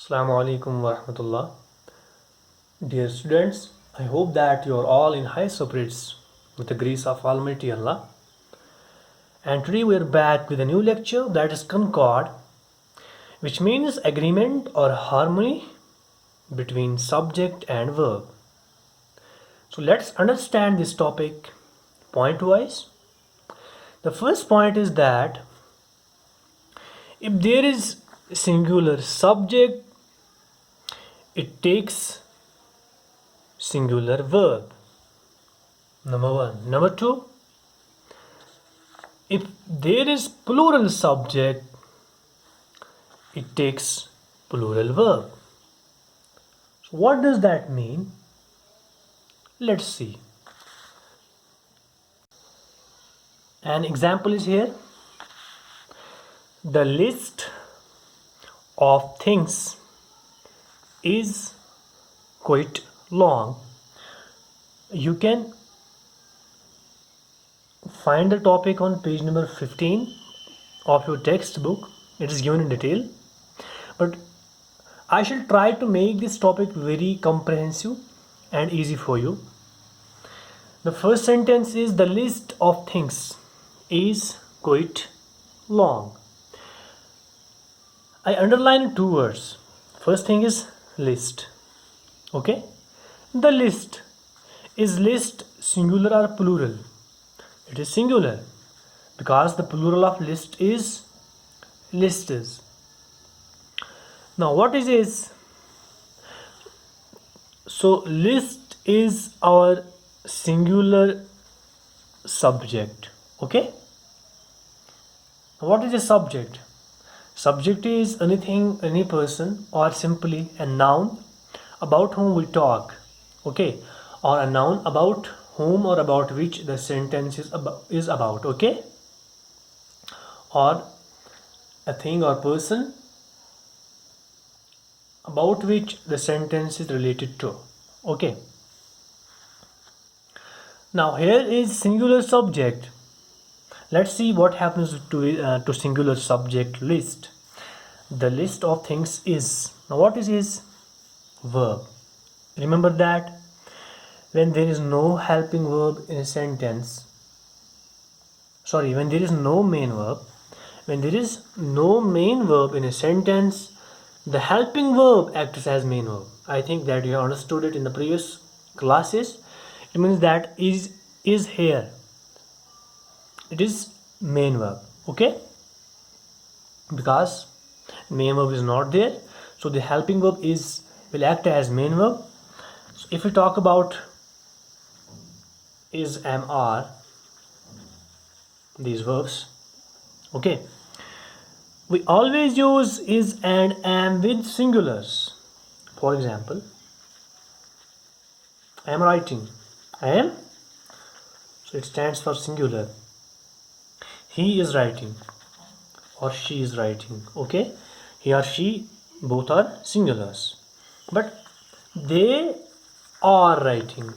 Assalamu alaikum wa rahmatullah. Dear students, I hope that you are all in high spirits with the grace of Almighty Allah. And today we are back with a new lecture that is Concord, which means agreement or harmony between subject and verb. So let's understand this topic point wise. The first point is that if there is singular subject, it takes singular verb. Number one. Number two, if there is plural subject, it takes plural verb. So what does that mean? Let's see. An example is here. The list of things is quite long. You can find the topic on page number 15 of your textbook. It is given in detail, but I shall try to make this topic very comprehensive and easy for you. The first sentence is the list of things is quite long. I underline two words. First thing is list. Okay, the list is list singular or plural? It is singular because the plural of list is lists. Now what is so list is our singular subject. Okay, what is a subject? Subject is anything, any person, or simply a noun about whom we talk. Okay, or a noun about whom or about which the sentence is about. Okay, or a thing or person about which the sentence is related to. Okay, now here is singular subject. Let's see what happens to singular subject list. The list of things is. Now what is verb? Remember that when there is no helping verb in a sentence, when there is no main verb, in a sentence, the helping verb acts as main verb. I think that you have understood it in the previous classes. It means that is here. It is main verb. Okay, because main verb is not there, so the helping verb will act as main verb. So if we talk about is, am, are, these verbs, okay, we always use is and am with singulars. For example, I am writing. I am, so it stands for singular. He is writing or she is writing. Okay, he or she both are singulars, but they are writing.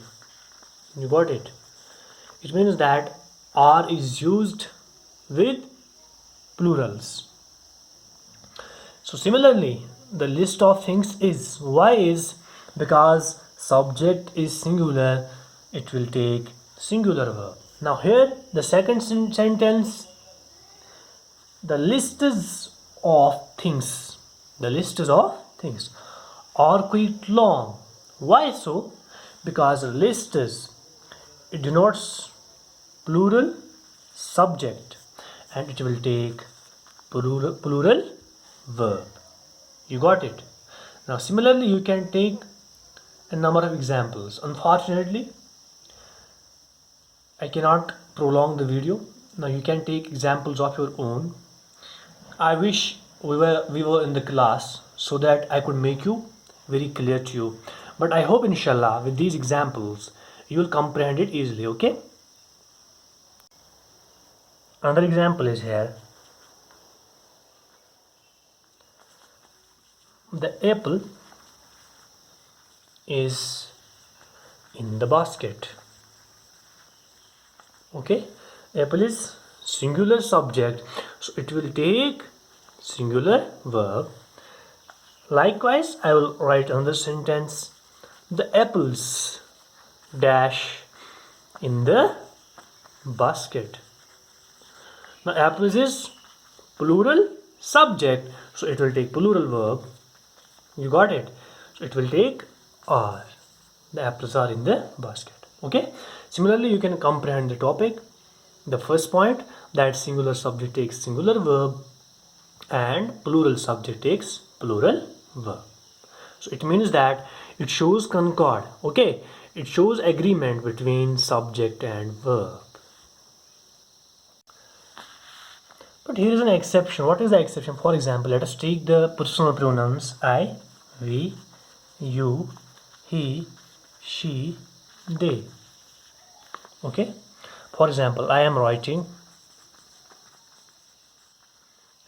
You got it? It means that are is used with plurals. So similarly, the list of things is. Why is? Because subject is singular, it will take singular verb. Now here the second sentence, the list of things are quite long. Why so? Because list it denotes plural subject and it will take plural verb. You got it? Now similarly you can take a number of examples. Unfortunately I cannot prolong the video. Now you can take examples of your own. I wish we were in the class so that I could make you very clear to you, but I hope inshallah with these examples you will comprehend it easily. Okay, another example is here. The apple is in the basket. Okay, apple is singular subject, so it will take singular verb. Likewise, I will write another sentence. The apples dash in the basket. Now apples is plural subject, so it will take plural verb. You got it? So it will take are. The apples are in the basket. Okay. Similarly, you can comprehend the topic. The first point, that singular subject takes singular verb and plural subject takes plural verb. So it means that it shows concord. Okay. It shows agreement between subject and verb. But here is an exception. What is the exception? For example, let us take the personal pronouns I, we, you, he, she, they. Okay. For example, I am writing,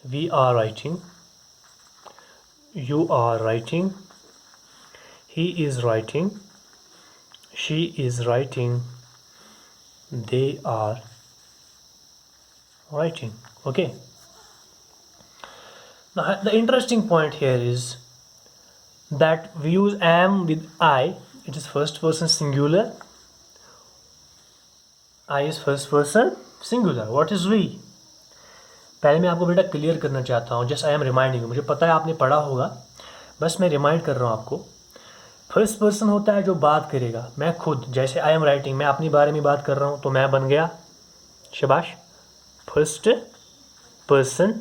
we are writing, you are writing, he is writing, she is writing, they are writing. Okay. Now the interesting point here is that we use am with I. It is first person singular. I is first person singular. What is we? पहले मैं आपको बेटा clear करना चाहता हूँ. Just I am reminding. मुझे पता है आपने पढ़ा होगा, बस मैं रिमाइंड कर रहा हूँ आपको. फर्स्ट पर्सन होता है जो बात करेगा. मैं खुद, जैसे आई एम राइटिंग, मैं अपनी बारे में बात कर रहा हूँ तो मैं बन गया शाबाश फर्स्ट पर्सन,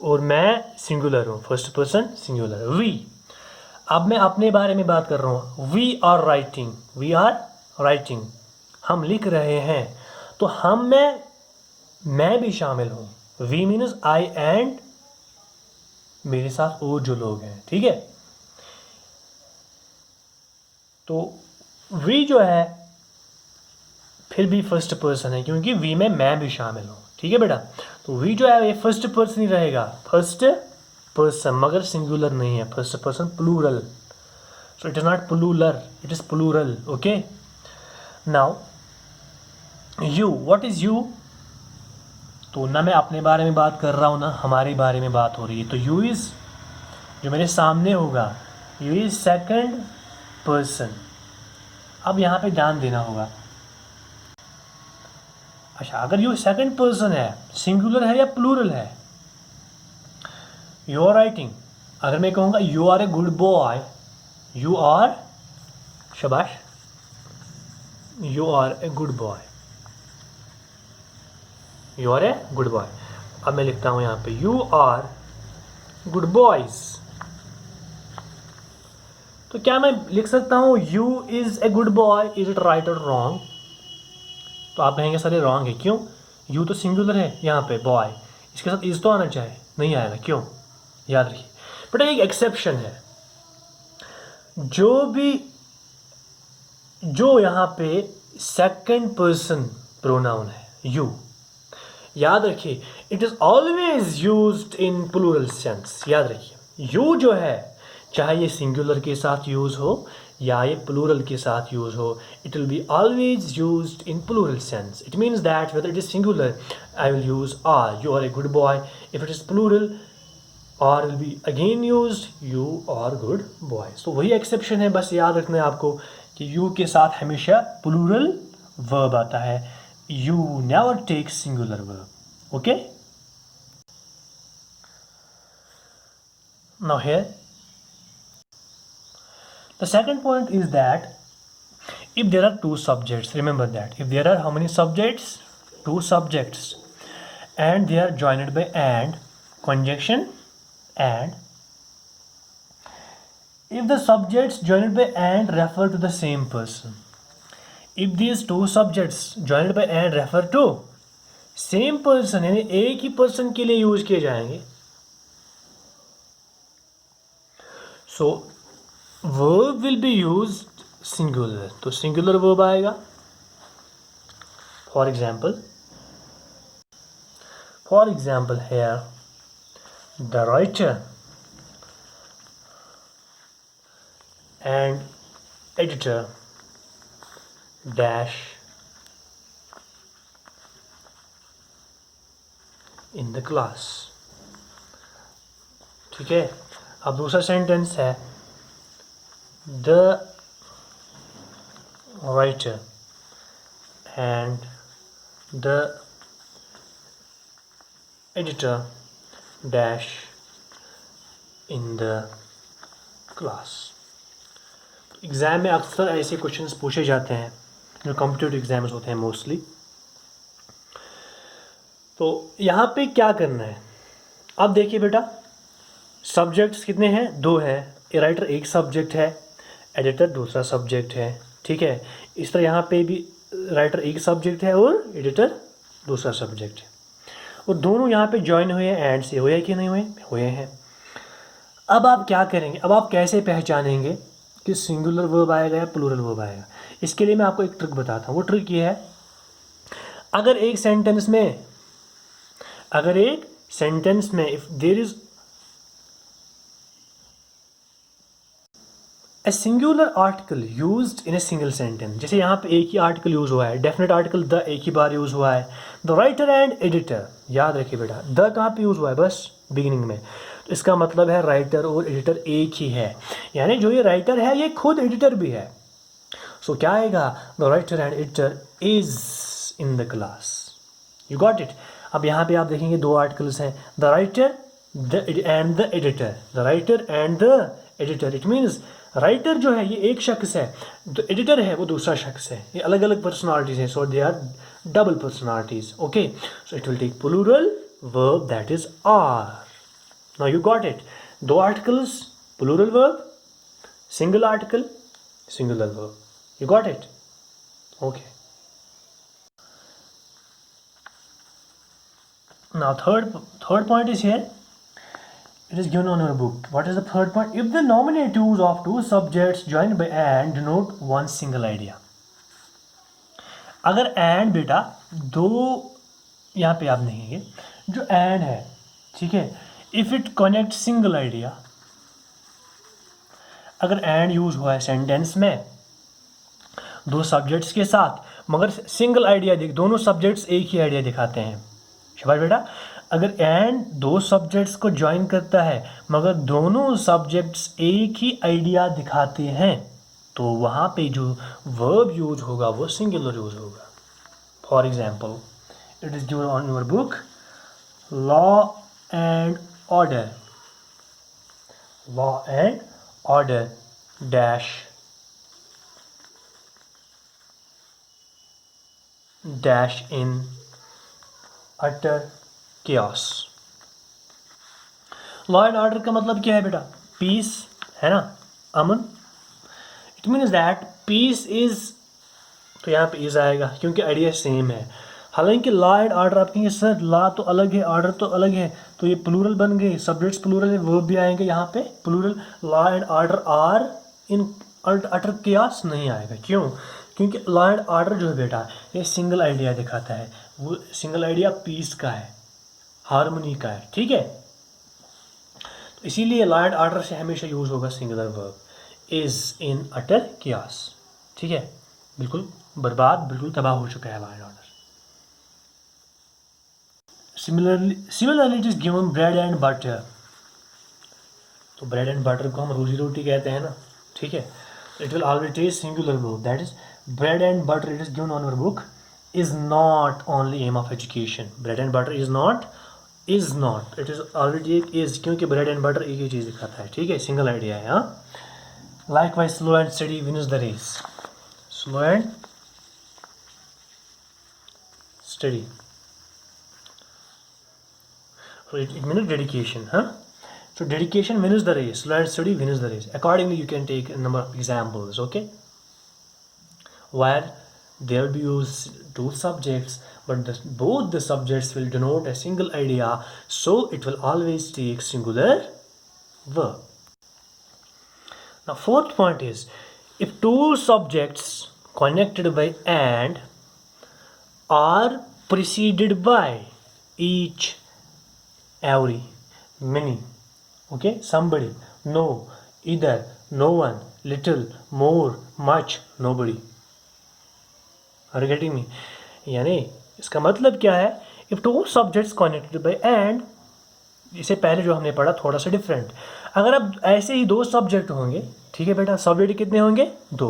और मैं सिंगुलर हूँ. First person singular. वी, अब मैं अपने बारे में बात कर रहा हूँ. We are writing, we are writing, हम लिख रहे हैं. तो हम में मैं भी शामिल हूँ. वी मीन्स आई एंड मेरे साथ और जो लोग हैं. ठीक है. तो वी जो है फिर भी फर्स्ट पर्सन है, क्योंकि वी में मैं भी शामिल हूँ. ठीक है बेटा. तो वी जो है ये फर्स्ट पर्सन ही रहेगा. फर्स्ट पर्सन, मगर सिंगुलर नहीं है. First person plural. So it is not plural, it is plural. Okay. Now you, what is you? तो ना मैं अपने बारे में बात कर रहा हूँ ना हमारे बारे में बात हो रही है. तो यू इज जो मेरे सामने होगा, यू इज सेकंड पर्सन. अब यहाँ पे ध्यान देना होगा. अच्छा, अगर यू सेकंड पर्सन है, सिंगुलर है या प्लूरल है? You are writing. अगर मैं कहूँगा you are a good boy, you are, शाबाश, you are a good boy, you are a good boy. अब मैं लिखता हूँ यहाँ पे यू आर गुड बॉयज. तो क्या मैं लिख सकता हूँ you is a good boy? Is it right और रॉन्ग? तो आप कहेंगे सर ये रॉन्ग है. क्यों? यू तो सिंगुलर है यहाँ पे, बॉय, इसके साथ इज तो आना चाहिए, नहीं आएगा. क्यों? याद रखिए बेटा, एक एक्सेप्शन है. जो यहाँ पे सेकंड पर्सन प्रोनाउन है यू, याद रखिए it is always used in plural sense. याद रखिए यू जो है, चाहे ये सिंगुलर के साथ यूज हो या ये प्लूरल के साथ यूज हो, it will be always used in plural sense. It means that whether it is singular, I will use are, you are a good boy. If it is plural, are will be again used, you are good boy. So वही exception है, बस याद रखना है आपको कि you के साथ हमेशा plural verb आता है. You never take singular verb. Okay? Now here, the second point is that if there are two subjects, remember that if there are how many subjects? Two subjects, and they are joined by and, conjunction and. If the subjects joined by and refer to the same person, if these two subjects joined by and refer to same person, यानी एक ही person के लिए use किए जाएंगे, so verb will be used singular. तो singular verb आएगा. For example here, the writer and editor dash in the class. ठीक है. अब दूसरा सेंटेंस है the writer and the editor dash in the class. Exam में अक्सर ऐसे क्वेश्चंस पूछे जाते हैं जो कॉम्पिटिटिव एग्जाम्स होते हैं मोस्टली। तो यहाँ पे क्या करना है, अब देखिए बेटा, सब्जेक्ट्स कितने हैं, 2 है। राइटर एक सब्जेक्ट है, एडिटर दूसरा सब्जेक्ट है, ठीक है। इस तरह यहाँ पे भी राइटर एक सब्जेक्ट है और एडिटर दूसरा सब्जेक्ट है, और दोनों यहाँ पे ज्वाइन हुए हैं एंड से। हुए कि नहीं हुए? हुए हैं। अब आप क्या करेंगे, अब आप कैसे पहचानेंगे कि सिंगुलर वर्ब आएगा या प्लूरल वर्ब आएगा? इसके लिए मैं आपको एक ट्रिक बताता हूँ। वो ट्रिक ये है, अगर एक सेंटेंस में if there is a singular article used in a single sentence, जैसे यहाँ पे एक ही आर्टिकल यूज हुआ है, डेफिनेट आर्टिकल द एक ही बार यूज हुआ है। द राइटर एंड एडिटर, याद रखिए बेटा, द कहाँ पे यूज हुआ है? बस बिगिनिंग में। तो इसका मतलब है राइटर और एडिटर एक ही है, यानी जो ये राइटर है ये खुद एडिटर भी है। सो क्या आएगा? The writer and editor is in the class. You got it? अब यहाँ पे आप देखेंगे 2 आर्टिकल्स हैं, the writer and the editor. The writer and the editor, it means writer जो है ये एक शख्स है, जो एडिटर है वो दूसरा शख्स है। ये अलग अलग पर्सनालिटीज हैं, so they are double personalities. Okay, so it will take plural verb, that is are. Now you got it? 2 articles, plural verb, single article, singular verb. You got it? Okay. Now third point is here. It is given on your book. What is the third point? If the nominatives of 2 subjects joined by and denote one single idea. अगर and बेटा 2 यहाँ पे आप देखेंगे जो and है, ठीक है, if it connects single idea, अगर and यूज हुआ है सेंटेंस में 2 सब्जेक्ट्स के साथ, मगर सिंगल आइडिया दोनों सब्जेक्ट्स एक ही आइडिया दिखाते हैं। शाबाश बेटा, अगर एंड 2 सब्जेक्ट्स को ज्वाइन करता है मगर दोनों सब्जेक्ट्स एक ही आइडिया दिखाते हैं, तो वहाँ पे जो वर्ब यूज होगा वो सिंगुलर यूज होगा। For example, it is given on your book, law and order, law and order dash in utter chaos। Law and order का मतलब क्या है बेटा? पीस है ना, अमन। It means that peace is, तो यहाँ पे इज आएगा क्योंकि आइडिया सेम है। हालांकि लॉ एंड ऑर्डर आप कहेंगे सर लॉ तो अलग है, ऑर्डर तो अलग है, तो ये प्लूरल बन गए, सब्जेक्ट्स प्लूरल है, वर्ब भी आएंगे यहाँ पे plural. Law and order are in utter chaos नहीं आएगा। क्यों? क्योंकि लॉ एंड ऑर्डर जो है बेटा ये सिंगल आइडिया दिखाता है, वो सिंगल आइडिया पीस का है, हार्मनी का है, ठीक है। तो इसीलिए लॉ एंड ऑर्डर से हमेशा यूज होगा singular verb, is in utter chaos, ठीक है। बिल्कुल बर्बाद, बिल्कुल तबाह हो चुका है law and order. Similarly it is given bread and butter. तो ब्रेड एंड बटर को हम रोजी रोटी कहते हैं ना, ठीक है। It will always take singular verb, that is bread and butter. It is given on your book, is not only aim of education. Bread and butter is not, it is already is, क्योंकि bread and butter एक ही चीज़ दिखाता है, ठीक है, single idea है। हाँ, likewise slow and steady wins the race. Slow and steady, so it means dedication, huh? So dedication wins the race, slow and steady wins the race. Accordingly you can take a number of examples, okay, where there will be used 2 subjects, but both the subjects will denote a single idea, so it will always take singular verb. Now 4th point is, if 2 subjects connected by and are preceded by each, every, many, okay, somebody, no, either, no one, little, more, much, nobody. Are you getting me? यानी इसका मतलब क्या है? If 2 subjects connected by and, इससे पहले जो हमने पढ़ा थोड़ा सा डिफरेंट। अगर अब ऐसे ही दो सब्जेक्ट होंगे, ठीक है बेटा, सब्जेक्ट कितने होंगे? दो।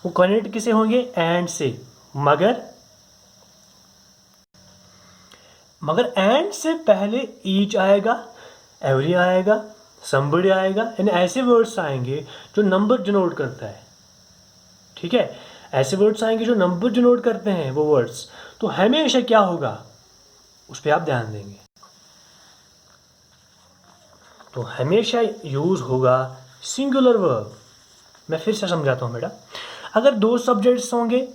वो कनेक्ट किसे होंगे? एंड से। मगर एंड से पहले ईच आएगा, एवरी आएगा, समबडी आएगा, यानी ऐसे वर्ड्स आएंगे जो नंबर डिनोट करता है, ठीक है। ऐसे वर्ड्स आएंगे जो नंबर डिनोट करते हैं वो वर्ड्स, तो हमेशा क्या होगा उस पर आप ध्यान देंगे। तो हमेशा यूज होगा सिंगुलर वर्ब। मैं फिर से समझाता हूँ बेटा। अगर दो सब्जेक्ट्स होंगे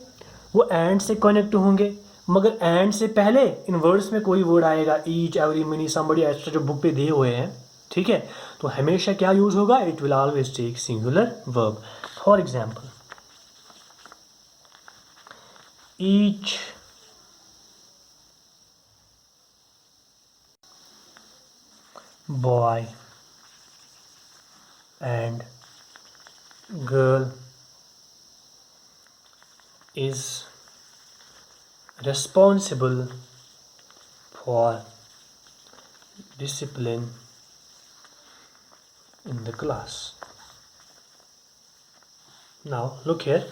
वो एंड से कनेक्ट होंगे, मगर एंड से पहले इन वर्ड्स में कोई वर्ड आएगा, each, every, mini, somebody, extra, जो बुक पे दिए हुए हैं, ठीक है। तो हमेशा क्या यूज होगा? It will always take singular verb. For example, each boy and girl is responsible for discipline in the class. Now look here,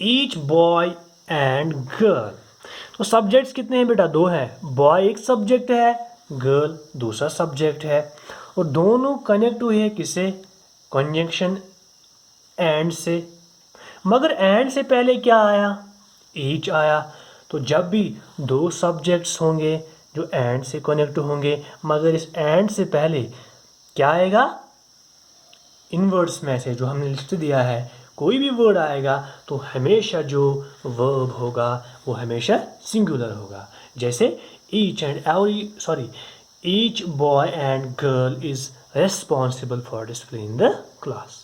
each boy and girl, तो सब्जेक्ट्स कितने हैं बेटा? दो है। बॉय एक सब्जेक्ट है, गर्ल दूसरा सब्जेक्ट है, और दोनों कनेक्ट हुए हैं किसे? कंजंक्शन एंड से। मगर एंड से पहले क्या आया? ईच आया। तो जब भी दो सब्जेक्ट्स होंगे जो एंड से कनेक्ट होंगे, मगर इस एंड से पहले क्या आएगा? इन वर्ड्स में से जो हमने लिस्ट दिया है कोई भी वर्ड आएगा तो हमेशा जो वर्ब होगा वो हमेशा सिंगुलर होगा। जैसे each boy and girl is responsible for discipline in the class.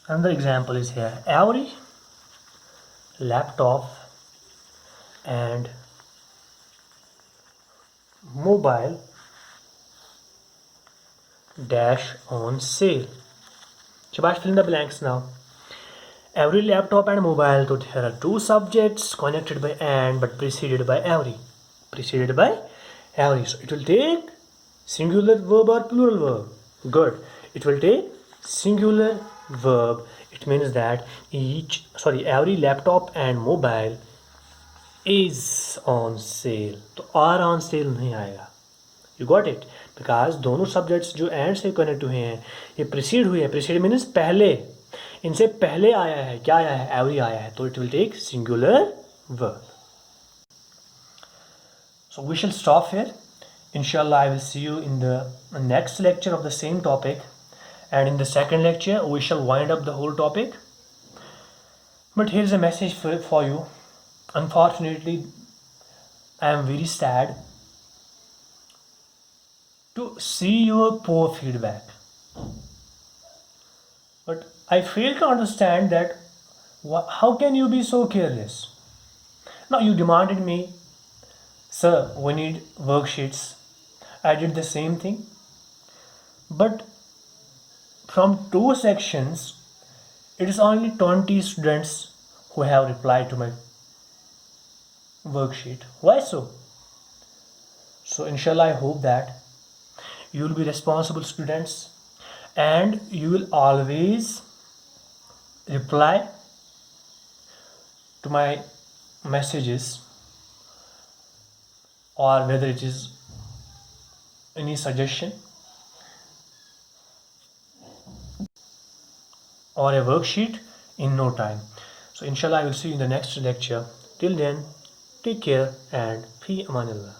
Another example is here, every laptop and mobile dash on sale. Shabash, fill in the blanks now. Every laptop and mobile, so there are two subjects connected by and but preceded by every. So it will take singular verb or plural verb? Good. It will take singular verb. It means that every laptop and mobile is on sale. तो are on sale नहीं आएगा. You got it? Because दोनों subjects जो and से connect हुए हैं ये precede हुए हैं. Precede means पहले, इनसे पहले आया है. क्या आया है? Every आया है. तो it will take singular verb. So we shall stop here. Inshallah, I will see you in the next lecture of the same topic, and in the second lecture we shall wind up the whole topic. But here's a message for you. Unfortunately, I am very sad to see your poor feedback, but I fail to understand that how can you be so careless? Now you demanded me, sir, we need worksheets. I did the same thing, but from two sections it is only 20 students who have replied to my worksheet. Why so? So inshallah, I hope that you will be responsible students and you will always reply to my messages, or whether it is any suggestion or a worksheet in no time. So inshallah, I will see you in the next lecture. Till then, take care and fi amanillah.